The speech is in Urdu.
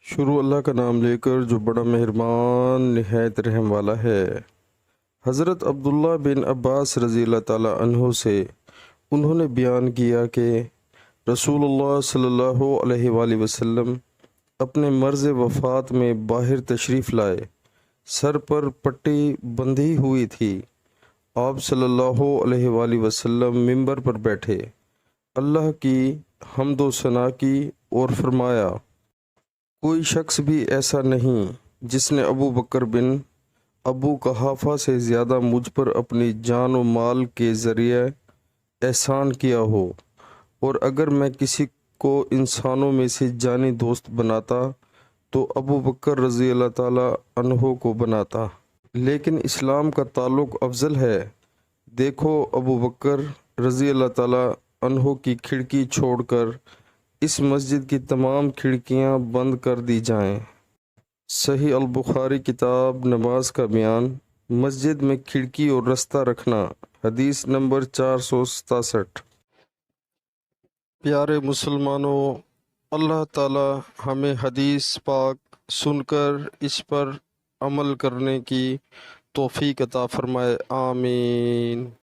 شروع اللہ کا نام لے کر جو بڑا مہربان نہایت رحم والا ہے۔ حضرت عبداللہ بن عباس رضی اللہ تعالیٰ عنہ سے انہوں نے بیان کیا کہ رسول اللہ صلی اللہ علیہ وآلہ وسلم اپنے مرض وفات میں باہر تشریف لائے، سر پر پٹی بندھی ہوئی تھی۔ آپ صلی اللہ علیہ وآلہ وسلم ممبر پر بیٹھے، اللہ کی حمد و ثنا کی اور فرمایا، کوئی شخص بھی ایسا نہیں جس نے ابو بکر بن ابو قحافہ سے زیادہ مجھ پر اپنی جان و مال کے ذریعے احسان کیا ہو، اور اگر میں کسی کو انسانوں میں سے جانی دوست بناتا تو ابو بکر رضی اللہ تعالیٰ عنہ کو بناتا، لیکن اسلام کا تعلق افضل ہے۔ دیکھو ابو بکر رضی اللہ تعالیٰ عنہ کی کھڑکی چھوڑ کر اس مسجد کی تمام کھڑکیاں بند کر دی جائیں۔ صحیح البخاری کتاب نماز کا بیان، مسجد میں کھڑکی اور رستہ رکھنا، حدیث نمبر 467۔ پیارے مسلمانوں، اللہ تعالی ہمیں حدیث پاک سن کر اس پر عمل کرنے کی توفیق عطا فرمائے، آمین۔